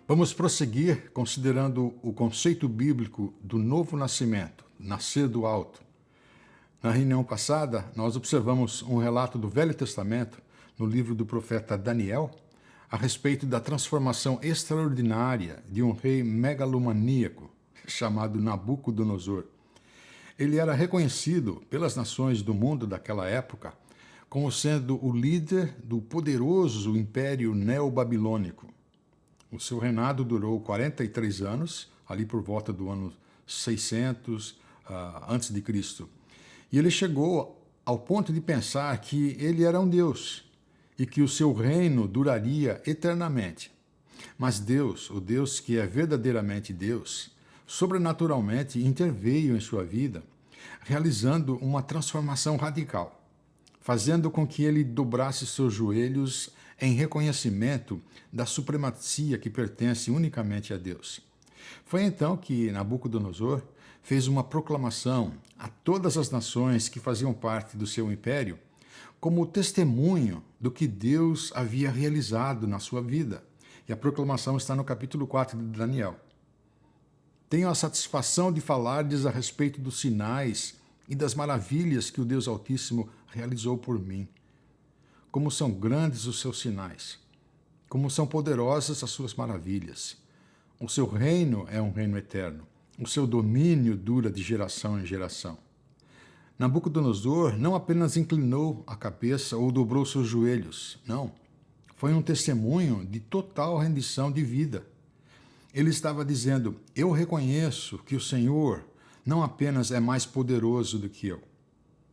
Vamos prosseguir considerando o conceito bíblico do novo nascimento, nascer do alto. Na reunião passada, nós observamos um relato do Velho Testamento, no livro do profeta Daniel, a respeito da transformação extraordinária de um rei megalomaníaco chamado Nabucodonosor. Ele era reconhecido pelas nações do mundo daquela época como sendo o líder do poderoso império neobabilônico. O seu reinado durou 43 anos, ali por volta do ano 600 a.C. E ele chegou ao ponto de pensar que ele era um Deus e que o seu reino duraria eternamente. Mas Deus, o Deus que é verdadeiramente Deus, sobrenaturalmente interveio em sua vida, realizando uma transformação radical, fazendo com que ele dobrasse seus joelhos em reconhecimento da supremacia que pertence unicamente a Deus. Foi então que Nabucodonosor fez uma proclamação a todas as nações que faziam parte do seu império, como testemunho do que Deus havia realizado na sua vida. E a proclamação está no capítulo 4 de Daniel. Tenho a satisfação de falar-lhes a respeito dos sinais e das maravilhas que o Deus Altíssimo realizou por mim. Como são grandes os seus sinais, como são poderosas as suas maravilhas. O seu reino é um reino eterno, o seu domínio dura de geração em geração. Nabucodonosor não apenas inclinou a cabeça ou dobrou seus joelhos, não. Foi um testemunho de total rendição de vida. Ele estava dizendo: eu reconheço que o Senhor não apenas é mais poderoso do que eu.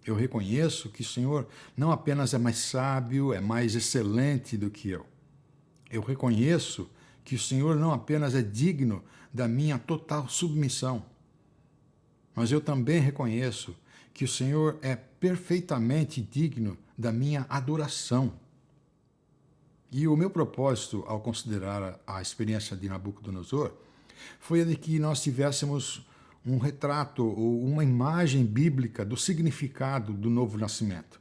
Eu reconheço que o Senhor não apenas é mais sábio, é mais excelente do que eu. Eu reconheço que o Senhor não apenas é digno da minha total submissão, mas eu também reconheço que o Senhor é perfeitamente digno da minha adoração. E o meu propósito, ao considerar a experiência de Nabucodonosor, foi a de que nós tivéssemos um retrato ou uma imagem bíblica do significado do novo nascimento.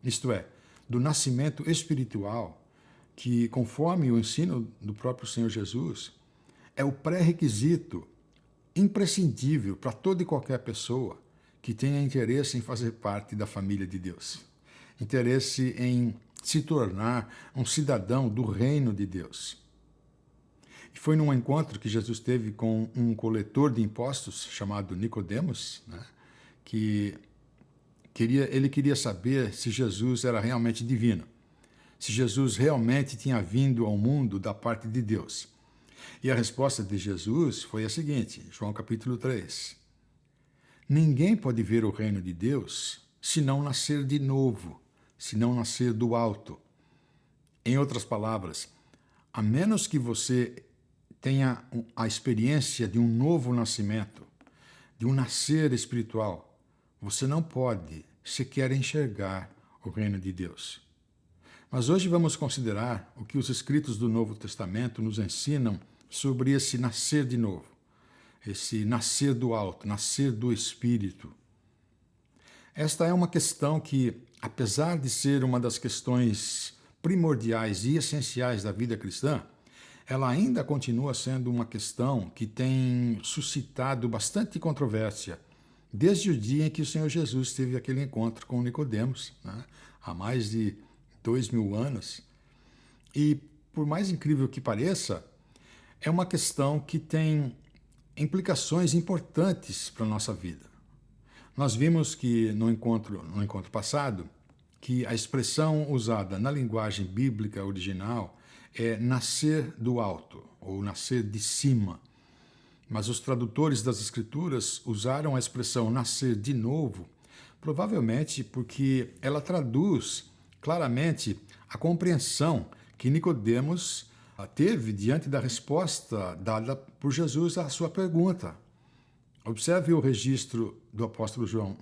Isto é, do nascimento espiritual, que, conforme o ensino do próprio Senhor Jesus, é o pré-requisito imprescindível para toda e qualquer pessoa que tenha interesse em fazer parte da família de Deus, interesse em se tornar um cidadão do reino de Deus. E foi num encontro que Jesus teve com um coletor de impostos chamado Nicodemos, que ele queria saber se Jesus era realmente divino, se Jesus realmente tinha vindo ao mundo da parte de Deus. E a resposta de Jesus foi a seguinte, João capítulo 3. Ninguém pode ver o reino de Deus se não nascer de novo, se não nascer do alto. Em outras palavras, a menos que você tenha a experiência de um novo nascimento, de um nascer espiritual, você não pode sequer enxergar o reino de Deus. Mas hoje vamos considerar o que os escritos do Novo Testamento nos ensinam sobre esse nascer de novo, esse nascer do alto, nascer do Espírito. Esta é uma questão que, apesar de ser uma das questões primordiais e essenciais da vida cristã, ela ainda continua sendo uma questão que tem suscitado bastante controvérsia desde o dia em que o Senhor Jesus teve aquele encontro com Nicodemos, há mais de 2000 anos. E, por mais incrível que pareça, é uma questão que tem implicações importantes para a nossa vida. Nós vimos que no encontro passado, que a expressão usada na linguagem bíblica original é nascer do alto, ou nascer de cima. Mas os tradutores das Escrituras usaram a expressão nascer de novo, provavelmente porque ela traduz claramente a compreensão que Nicodemos teve diante da resposta dada por Jesus à sua pergunta. Observe o registro do apóstolo João.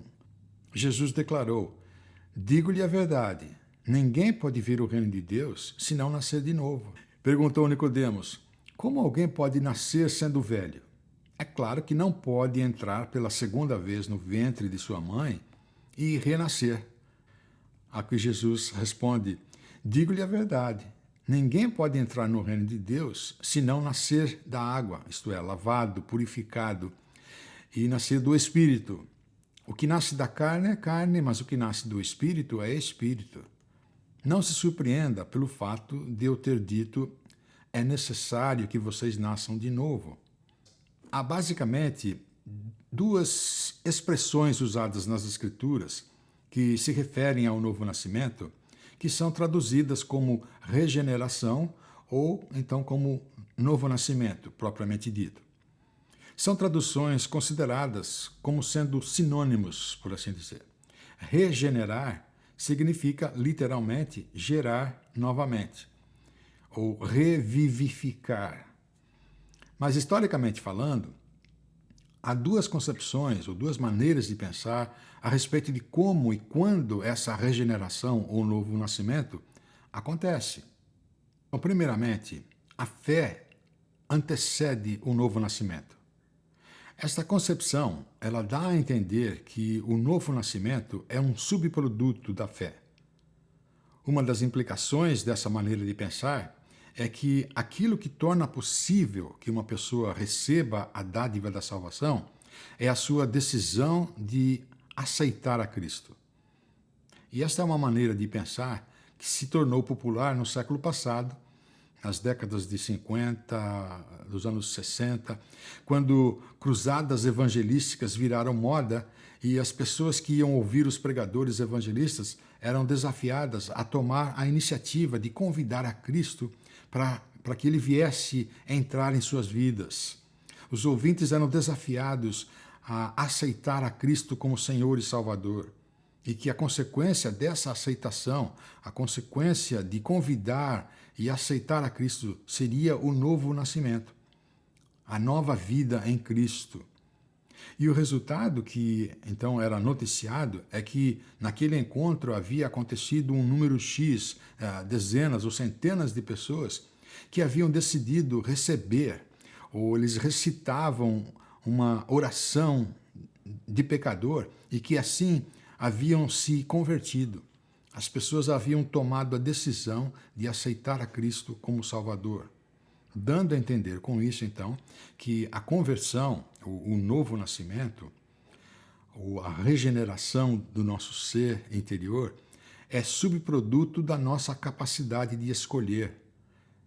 Jesus declarou: digo-lhe a verdade, ninguém pode ver o reino de Deus se não nascer de novo. Perguntou Nicodemos: como alguém pode nascer sendo velho? É claro que não pode entrar pela segunda vez no ventre de sua mãe e renascer. A que Jesus responde: digo-lhe a verdade, Ninguém pode entrar no reino de Deus se não nascer da água, isto é, lavado, purificado, e nascer do Espírito. O que nasce da carne é carne, mas o que nasce do Espírito é Espírito. Não se surpreenda pelo fato de eu ter dito: é necessário que vocês nasçam de novo. Há basicamente duas expressões usadas nas Escrituras que se referem ao novo nascimento, que são traduzidas como regeneração ou então como novo nascimento, propriamente dito. São traduções consideradas como sendo sinônimos, por assim dizer. Regenerar significa literalmente gerar novamente, ou revivificar. Mas, historicamente falando, há duas concepções ou duas maneiras de pensar a respeito de como e quando essa regeneração ou novo nascimento acontece. Então, primeiramente, a fé antecede o novo nascimento. Esta concepção, ela dá a entender que o novo nascimento é um subproduto da fé. Uma das implicações dessa maneira de pensar é que aquilo que torna possível que uma pessoa receba a dádiva da salvação é a sua decisão de aceitar a Cristo. E esta é uma maneira de pensar que se tornou popular no século passado, nas décadas de 50, dos anos 60, quando cruzadas evangelísticas viraram moda e as pessoas que iam ouvir os pregadores evangelistas eram desafiadas a tomar a iniciativa de convidar a Cristo para que ele viesse entrar em suas vidas. Os ouvintes eram desafiados a aceitar a Cristo como Senhor e Salvador. E que a consequência dessa aceitação, a consequência de convidar e aceitar a Cristo, seria o novo nascimento, a nova vida em Cristo. E o resultado que então era noticiado é que naquele encontro havia acontecido um número X, dezenas ou centenas de pessoas que haviam decidido receber, ou eles recitavam uma oração de pecador e que assim haviam se convertido. As pessoas haviam tomado a decisão de aceitar a Cristo como Salvador, dando a entender com isso, então, que a conversão, o novo nascimento, ou a regeneração do nosso ser interior, é subproduto da nossa capacidade de escolher.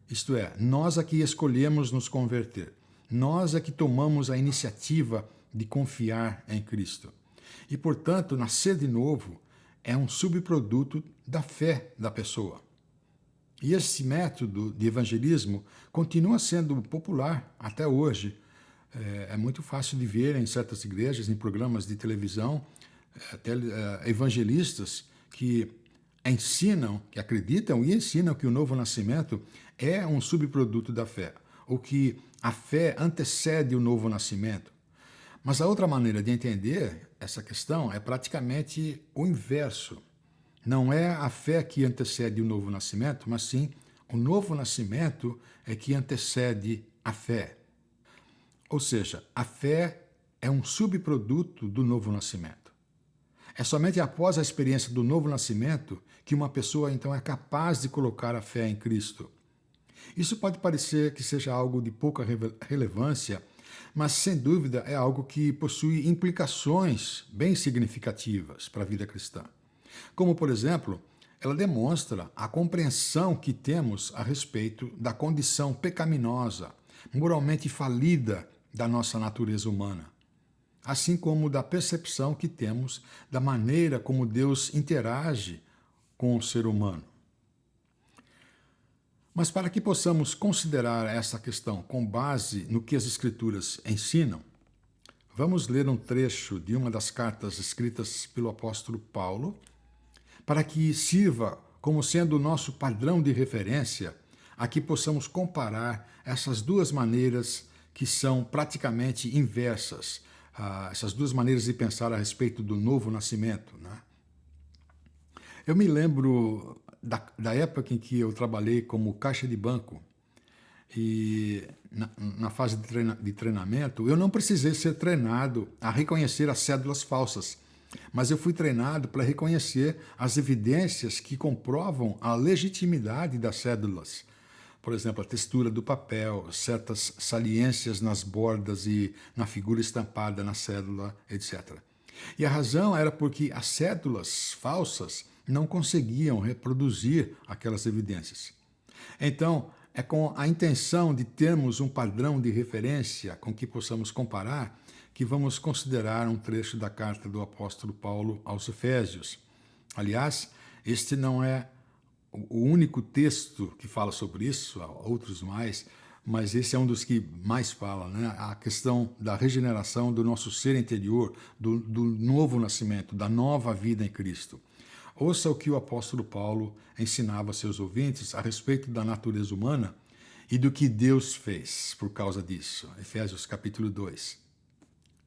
Isto é, nós é que escolhemos nos converter. Nós é que tomamos a iniciativa de confiar em Cristo. E, portanto, nascer de novo é um subproduto da fé da pessoa. E esse método de evangelismo continua sendo popular até hoje. É muito fácil de ver em certas igrejas, em programas de televisão, evangelistas que ensinam, que acreditam e ensinam que o novo nascimento é um subproduto da fé, ou que a fé antecede o novo nascimento. Mas a outra maneira de entender essa questão é praticamente o inverso. Não é a fé que antecede o novo nascimento, mas sim o novo nascimento é que antecede a fé. Ou seja, a fé é um subproduto do novo nascimento. É somente após a experiência do novo nascimento que uma pessoa então é capaz de colocar a fé em Cristo. Isso pode parecer que seja algo de pouca relevância, mas sem dúvida é algo que possui implicações bem significativas para a vida cristã. Como, por exemplo, ela demonstra a compreensão que temos a respeito da condição pecaminosa, moralmente falida da nossa natureza humana, assim como da percepção que temos da maneira como Deus interage com o ser humano. Mas para que possamos considerar essa questão com base no que as Escrituras ensinam, vamos ler um trecho de uma das cartas escritas pelo apóstolo Paulo, para que sirva como sendo o nosso padrão de referência, a que possamos comparar essas duas maneiras que são praticamente inversas, essas duas maneiras de pensar a respeito do novo nascimento, né? Eu me lembro da época em que eu trabalhei como caixa de banco e na fase de treinamento, eu não precisei ser treinado a reconhecer as cédulas falsas, mas eu fui treinado para reconhecer as evidências que comprovam a legitimidade das cédulas Por exemplo, a textura do papel, certas saliências nas bordas e na figura estampada na cédula, etc. E a razão era porque as cédulas falsas não conseguiam reproduzir aquelas evidências. Então, é com a intenção de termos um padrão de referência com que possamos comparar que vamos considerar um trecho da carta do apóstolo Paulo aos Efésios. Aliás, este não é o único texto que fala sobre isso, há outros mais, mas esse é um dos que mais fala, né? A questão da regeneração do nosso ser interior, do novo nascimento, da nova vida em Cristo. Ouça o que o apóstolo Paulo ensinava a seus ouvintes a respeito da natureza humana e do que Deus fez por causa disso. Efésios capítulo 2.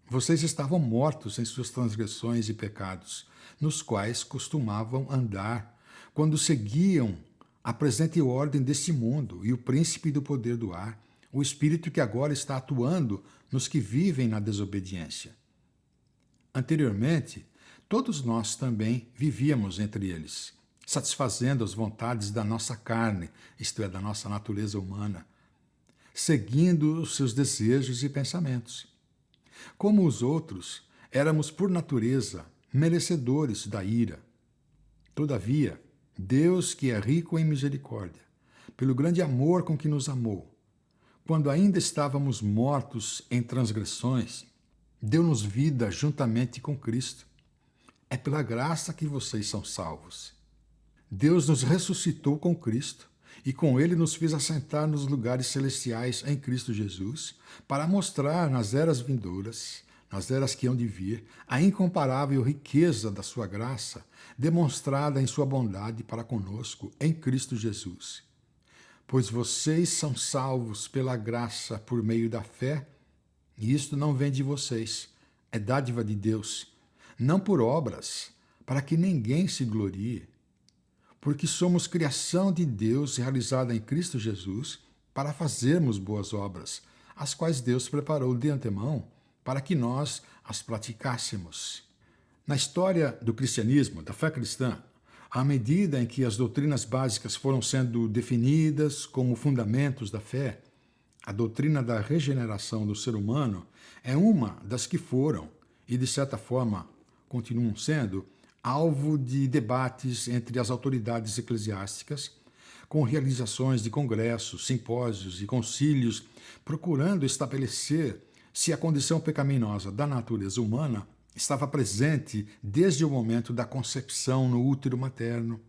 Vocês estavam mortos em suas transgressões e pecados, nos quais costumavam andar, quando seguiam a presente ordem deste mundo e o príncipe do poder do ar, o espírito que agora está atuando nos que vivem na desobediência. Anteriormente, todos nós também vivíamos entre eles, satisfazendo as vontades da nossa carne, isto é, da nossa natureza humana, seguindo os seus desejos e pensamentos. Como os outros, éramos por natureza merecedores da ira. Todavia, Deus, que é rico em misericórdia, pelo grande amor com que nos amou, quando ainda estávamos mortos em transgressões, deu-nos vida juntamente com Cristo. É pela graça que vocês são salvos. Deus nos ressuscitou com Cristo e com ele nos fez assentar nos lugares celestiais em Cristo Jesus, para mostrar nas eras vindouras, nas eras que hão de vir, a incomparável riqueza da sua graça, demonstrada em sua bondade para conosco em Cristo Jesus. Pois vocês são salvos pela graça por meio da fé, e isto não vem de vocês, é dádiva de Deus, não por obras, para que ninguém se glorie, porque somos criação de Deus realizada em Cristo Jesus para fazermos boas obras, as quais Deus preparou de antemão para que nós as praticássemos. Na história do cristianismo, da fé cristã, à medida em que as doutrinas básicas foram sendo definidas como fundamentos da fé, a doutrina da regeneração do ser humano é uma das que foram, e de certa forma continuam sendo, alvo de debates entre as autoridades eclesiásticas, com realizações de congressos, simpósios e concílios, procurando estabelecer se a condição pecaminosa da natureza humana estava presente desde o momento da concepção no útero materno.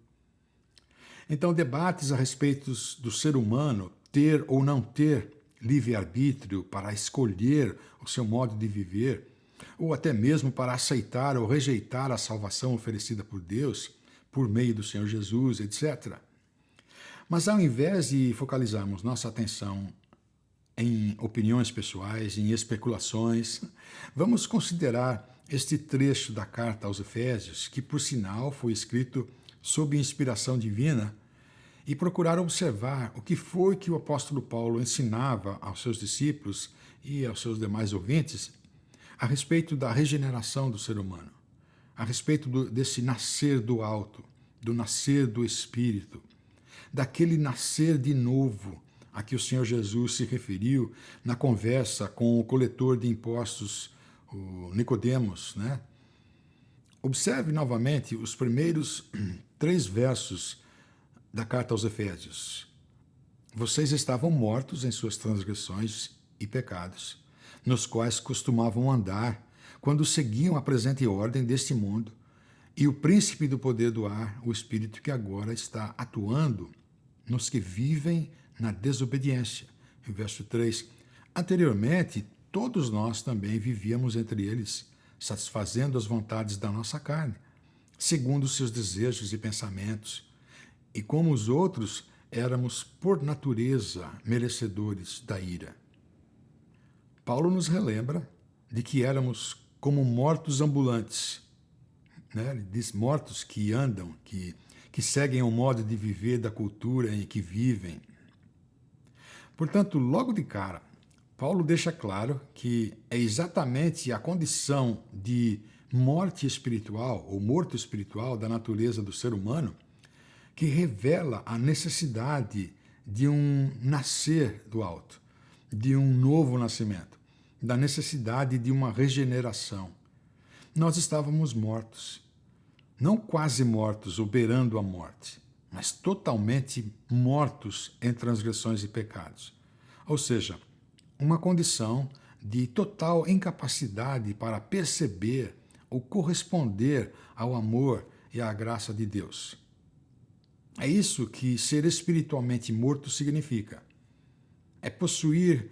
Então, debates a respeito do ser humano ter ou não ter livre-arbítrio para escolher o seu modo de viver, ou até mesmo para aceitar ou rejeitar a salvação oferecida por Deus, por meio do Senhor Jesus, etc. Mas ao invés de focalizarmos nossa atenção em opiniões pessoais, em especulações, vamos considerar este trecho da carta aos Efésios, que por sinal foi escrito sob inspiração divina, e procurar observar o que foi que o apóstolo Paulo ensinava aos seus discípulos e aos seus demais ouvintes a respeito da regeneração do ser humano, a respeito desse nascer do alto, do nascer do Espírito, daquele nascer de novo a que o Senhor Jesus se referiu na conversa com o coletor de impostos, o Nicodemos, né? Observe novamente os primeiros 3 versos da carta aos Efésios. Vocês estavam mortos em suas transgressões e pecados, nos quais costumavam andar, quando seguiam a presente ordem deste mundo, e o príncipe do poder do ar, o espírito que agora está atuando nos que vivem na desobediência. Em verso 3, anteriormente, todos nós também vivíamos entre eles, satisfazendo as vontades da nossa carne, segundo os seus desejos e pensamentos, e como os outros, éramos por natureza merecedores da ira. Paulo nos relembra de que éramos como mortos ambulantes, né? Ele diz mortos que andam, que seguem o modo de viver da cultura em que vivem. Portanto, logo de cara, Paulo deixa claro que é exatamente a condição de morte espiritual ou morto espiritual da natureza do ser humano que revela a necessidade de um nascer do alto, de um novo nascimento, da necessidade de uma regeneração. Nós estávamos mortos, não quase mortos ou beirando a morte, mas totalmente mortos em transgressões e pecados. Ou seja, uma condição de total incapacidade para perceber ou corresponder ao amor e à graça de Deus. É isso que ser espiritualmente morto significa. É possuir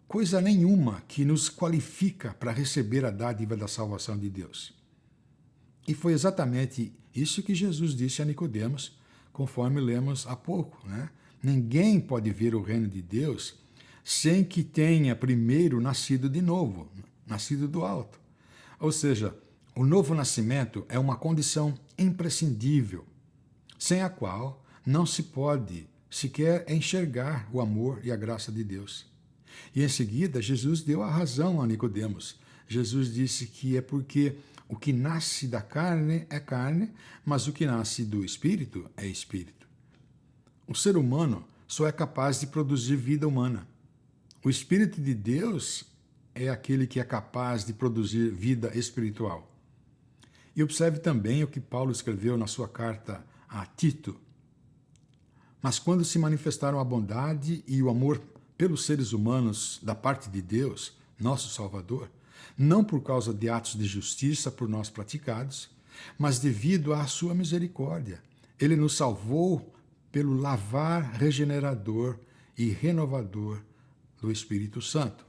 coisa nenhuma que nos qualifica para receber a dádiva da salvação de Deus. E foi exatamente isso que Jesus disse a Nicodemos, conforme lemos há pouco, né? Ninguém pode ver o reino de Deus sem que tenha primeiro nascido de novo, nascido do alto. Ou seja, o novo nascimento é uma condição imprescindível, sem a qual não se pode sequer enxergar o amor e a graça de Deus. E em seguida, Jesus deu a razão a Nicodemos. Jesus disse que é porque o que nasce da carne é carne, mas o que nasce do Espírito é Espírito. O ser humano só é capaz de produzir vida humana. O Espírito de Deus é aquele que é capaz de produzir vida espiritual. E observe também o que Paulo escreveu na sua carta a Tito. Mas quando se manifestaram a bondade e o amor pelos seres humanos da parte de Deus, nosso Salvador, não por causa de atos de justiça por nós praticados, mas devido à sua misericórdia. Ele nos salvou pelo lavar regenerador e renovador do Espírito Santo.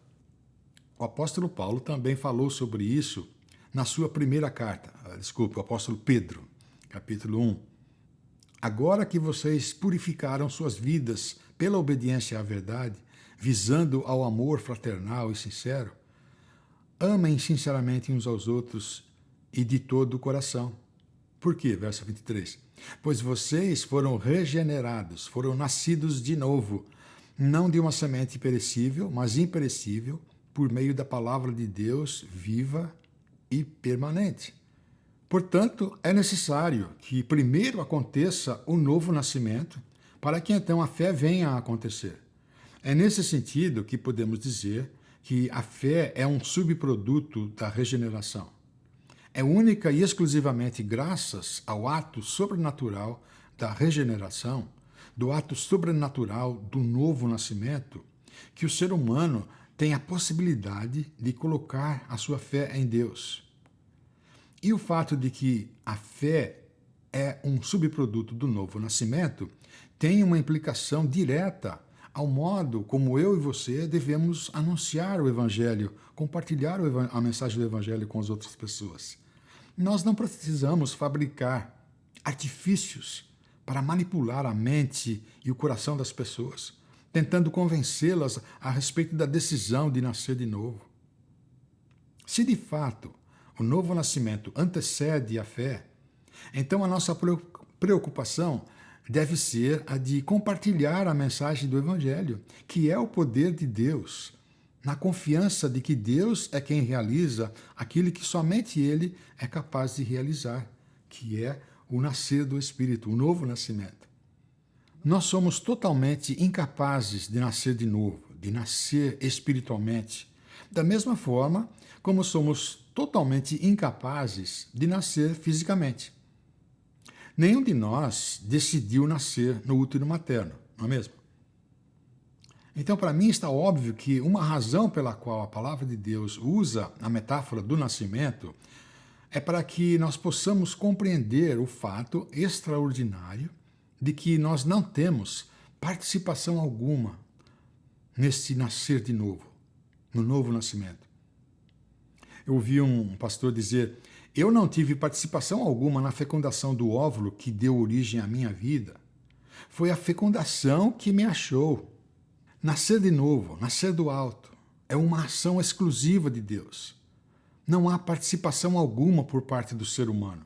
O apóstolo Paulo também falou sobre isso na sua primeira carta, o apóstolo Pedro, capítulo 1. Agora que vocês purificaram suas vidas pela obediência à verdade, visando ao amor fraternal e sincero, amem sinceramente uns aos outros e de todo o coração. Por quê? Verso 23. Pois vocês foram regenerados, foram nascidos de novo, não de uma semente perecível, mas imperecível, por meio da palavra de Deus viva e permanente. Portanto, é necessário que primeiro aconteça o novo nascimento, para que então a fé venha a acontecer. É nesse sentido que podemos dizer que a fé é um subproduto da regeneração. É única e exclusivamente graças ao ato sobrenatural da regeneração, do ato sobrenatural do novo nascimento, que o ser humano tem a possibilidade de colocar a sua fé em Deus. E o fato de que a fé é um subproduto do novo nascimento tem uma implicação direta ao modo como eu e você devemos anunciar o Evangelho, compartilhar a mensagem do Evangelho com as outras pessoas. Nós não precisamos fabricar artifícios para manipular a mente e o coração das pessoas, tentando convencê-las a respeito da decisão de nascer de novo. Se de fato o novo nascimento antecede a fé, então a nossa preocupação deve ser a de compartilhar a mensagem do Evangelho, que é o poder de Deus, na confiança de que Deus é quem realiza aquilo que somente Ele é capaz de realizar, que é o nascer do Espírito, o novo nascimento. Nós somos totalmente incapazes de nascer de novo, de nascer espiritualmente, da mesma forma como somos totalmente incapazes de nascer fisicamente. Nenhum de nós decidiu nascer no útero materno, não é mesmo? Então, para mim, está óbvio que uma razão pela qual a palavra de Deus usa a metáfora do nascimento é para que nós possamos compreender o fato extraordinário de que nós não temos participação alguma nesse nascer de novo, no novo nascimento. Eu ouvi um pastor dizer: eu não tive participação alguma na fecundação do óvulo que deu origem à minha vida. Foi a fecundação que me achou. Nascer de novo, nascer do alto, é uma ação exclusiva de Deus. Não há participação alguma por parte do ser humano.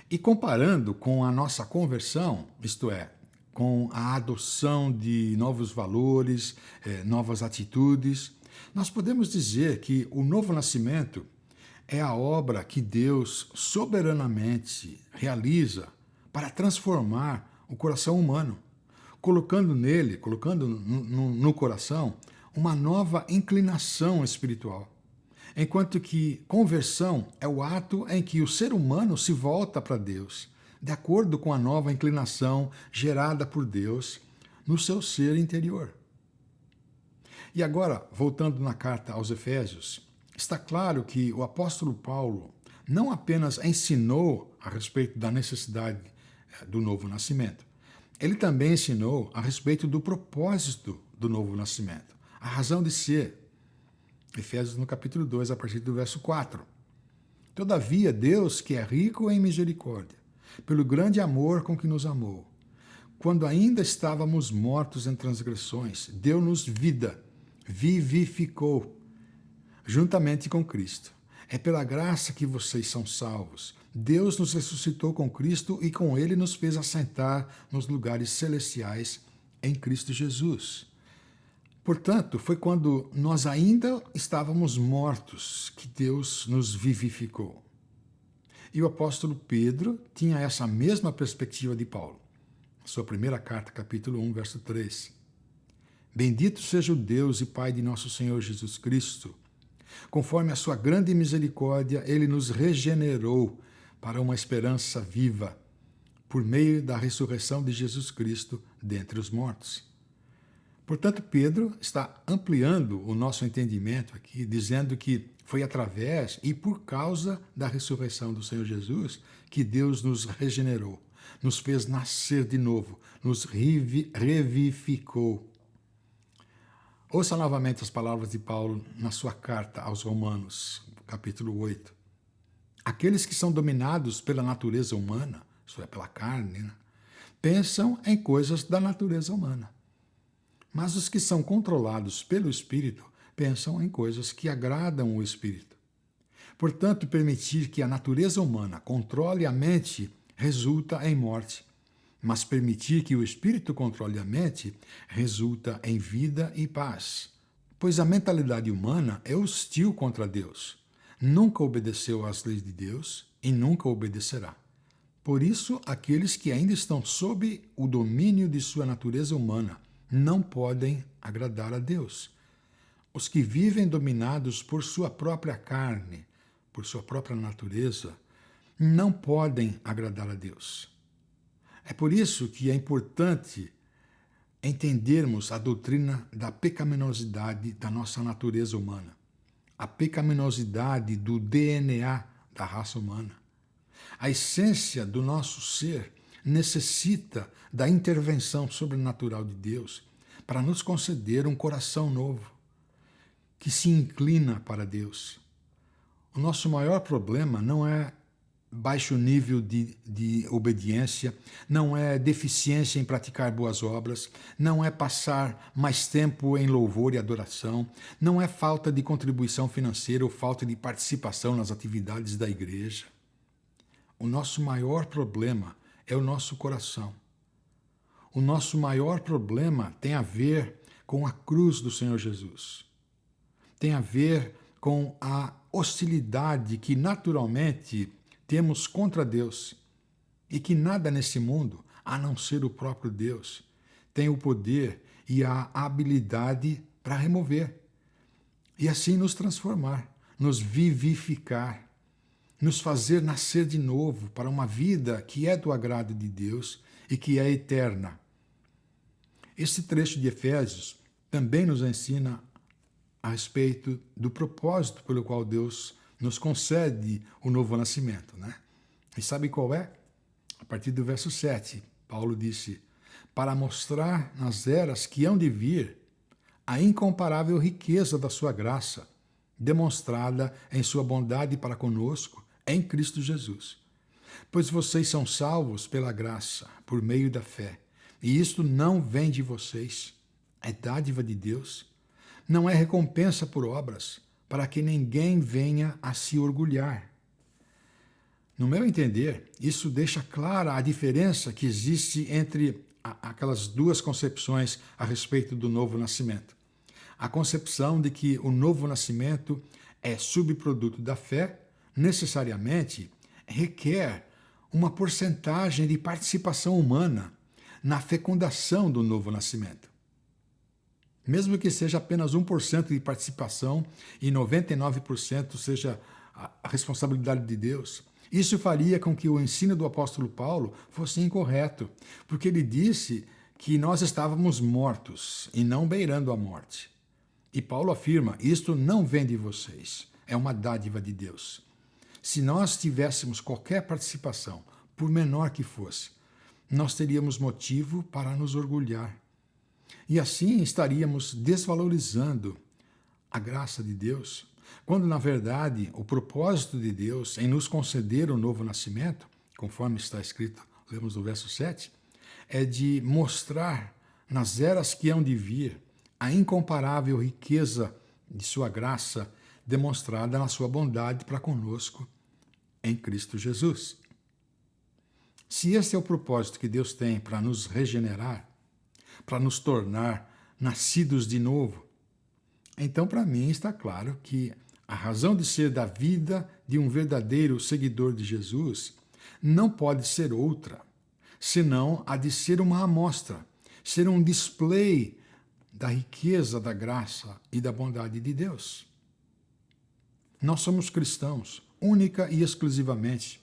E comparando com a nossa conversão, isto é, com a adoção de novos valores, novas atitudes, nós podemos dizer que o novo nascimento é a obra que Deus soberanamente realiza para transformar o coração humano, colocando nele, colocando no coração, uma nova inclinação espiritual. Enquanto que conversão é o ato em que o ser humano se volta para Deus, de acordo com a nova inclinação gerada por Deus no seu ser interior. E agora, voltando na carta aos Efésios, está claro que o apóstolo Paulo não apenas ensinou a respeito da necessidade do novo nascimento, ele também ensinou a respeito do propósito do novo nascimento, a razão de ser. Efésios no capítulo 2, a partir do verso 4. Todavia, Deus, que é rico em misericórdia, pelo grande amor com que nos amou, quando ainda estávamos mortos em transgressões, deu-nos vida, vivificou, juntamente com Cristo. É pela graça que vocês são salvos. Deus nos ressuscitou com Cristo e com Ele nos fez assentar nos lugares celestiais em Cristo Jesus. Portanto, foi quando nós ainda estávamos mortos que Deus nos vivificou. E o apóstolo Pedro tinha essa mesma perspectiva de Paulo. Sua primeira carta, capítulo 1, verso 3. Bendito seja o Deus e Pai de nosso Senhor Jesus Cristo. Conforme a sua grande misericórdia, Ele nos regenerou para uma esperança viva, por meio da ressurreição de Jesus Cristo dentre os mortos. Portanto, Pedro está ampliando o nosso entendimento aqui, dizendo que foi através e por causa da ressurreição do Senhor Jesus que Deus nos regenerou, nos fez nascer de novo, nos revivificou. Ouça novamente as palavras de Paulo na sua carta aos Romanos, capítulo 8. Aqueles que são dominados pela natureza humana, isso é, pela carne, pensam em coisas da natureza humana. Mas os que são controlados pelo Espírito pensam em coisas que agradam o Espírito. Portanto, permitir que a natureza humana controle a mente resulta em morte, mas permitir que o Espírito controle a mente resulta em vida e paz. Pois a mentalidade humana é hostil contra Deus. Nunca obedeceu às leis de Deus e nunca obedecerá. Por isso, aqueles que ainda estão sob o domínio de sua natureza humana não podem agradar a Deus. Os que vivem dominados por sua própria carne, por sua própria natureza, não podem agradar a Deus. É por isso que é importante entendermos a doutrina da pecaminosidade da nossa natureza humana, a pecaminosidade do DNA da raça humana. A essência do nosso ser necessita da intervenção sobrenatural de Deus para nos conceder um coração novo, que se inclina para Deus. O nosso maior problema não é baixo nível de obediência, não é deficiência em praticar boas obras, não é passar mais tempo em louvor e adoração, não é falta de contribuição financeira ou falta de participação nas atividades da igreja. O nosso maior problema é o nosso coração. O nosso maior problema tem a ver com a cruz do Senhor Jesus. Tem a ver com a hostilidade que naturalmente temos contra Deus e que nada nesse mundo, a não ser o próprio Deus, tem o poder e a habilidade para remover e assim nos transformar, nos vivificar, nos fazer nascer de novo para uma vida que é do agrado de Deus e que é eterna. Esse trecho de Efésios também nos ensina a respeito do propósito pelo qual Deus nos concede o novo nascimento, né? E sabe qual é? A partir do verso 7, Paulo disse: para mostrar nas eras que hão de vir a incomparável riqueza da sua graça, demonstrada em sua bondade para conosco em Cristo Jesus. Pois vocês são salvos pela graça, por meio da fé. E isto não vem de vocês, é dádiva de Deus. Não é recompensa por obras, para que ninguém venha a se orgulhar. No meu entender, isso deixa clara a diferença que existe entre aquelas duas concepções a respeito do novo nascimento. A concepção de que o novo nascimento é subproduto da fé, necessariamente requer uma porcentagem de participação humana na fecundação do novo nascimento. Mesmo que seja apenas 1% de participação e 99% seja a responsabilidade de Deus, isso faria com que o ensino do apóstolo Paulo fosse incorreto, porque ele disse que nós estávamos mortos e não beirando a morte. E Paulo afirma, isto não vem de vocês, é uma dádiva de Deus. Se nós tivéssemos qualquer participação, por menor que fosse, nós teríamos motivo para nos orgulhar. E assim estaríamos desvalorizando a graça de Deus, quando na verdade o propósito de Deus em nos conceder o novo nascimento, conforme está escrito, lemos no verso 7, é de mostrar nas eras que hão de vir a incomparável riqueza de sua graça demonstrada na sua bondade para conosco em Cristo Jesus. Se esse é o propósito que Deus tem para nos regenerar, para nos tornar nascidos de novo, então para mim está claro que a razão de ser da vida de um verdadeiro seguidor de Jesus não pode ser outra, senão a de ser uma amostra, ser um display da riqueza da graça e da bondade de Deus. Nós somos cristãos, única e exclusivamente,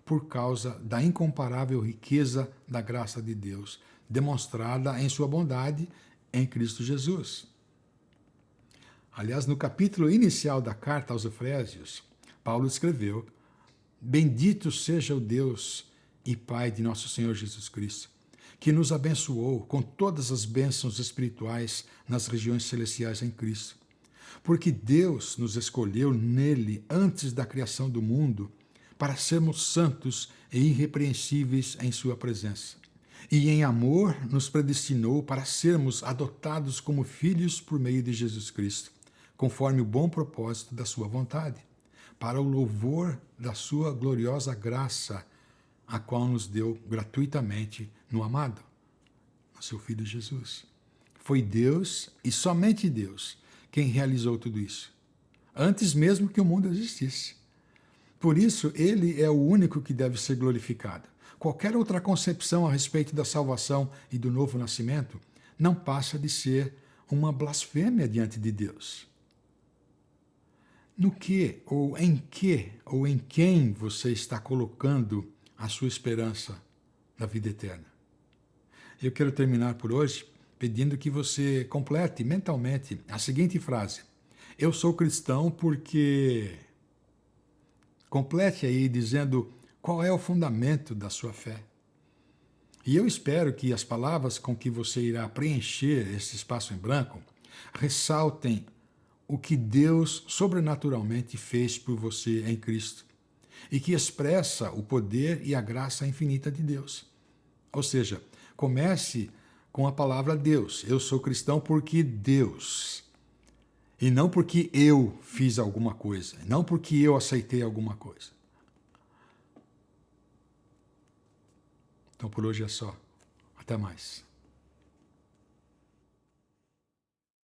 por causa da incomparável riqueza da graça de Deus, demonstrada em sua bondade em Cristo Jesus. Aliás, no capítulo inicial da carta aos Efésios, Paulo escreveu: Bendito seja o Deus e Pai de nosso Senhor Jesus Cristo, que nos abençoou com todas as bênçãos espirituais nas regiões celestiais em Cristo. Porque Deus nos escolheu nele antes da criação do mundo para sermos santos e irrepreensíveis em sua presença. E em amor nos predestinou para sermos adotados como filhos por meio de Jesus Cristo, conforme o bom propósito da sua vontade, para o louvor da sua gloriosa graça, a qual nos deu gratuitamente no amado, no seu Filho Jesus. Foi Deus e somente Deus quem realizou tudo isso, antes mesmo que o mundo existisse. Por isso, ele é o único que deve ser glorificado. Qualquer outra concepção a respeito da salvação e do novo nascimento não passa de ser uma blasfêmia diante de Deus. No que ou em quem você está colocando a sua esperança da vida eterna? Eu quero terminar por hoje pedindo que você complete mentalmente a seguinte frase: eu sou cristão porque... Complete aí dizendo qual é o fundamento da sua fé. E eu espero que as palavras com que você irá preencher esse espaço em branco ressaltem o que Deus sobrenaturalmente fez por você em Cristo e que expressa o poder e a graça infinita de Deus. Ou seja, comece com a palavra Deus. Eu sou cristão porque Deus... E não porque eu fiz alguma coisa, não porque eu aceitei alguma coisa. Então por hoje é só. Até mais.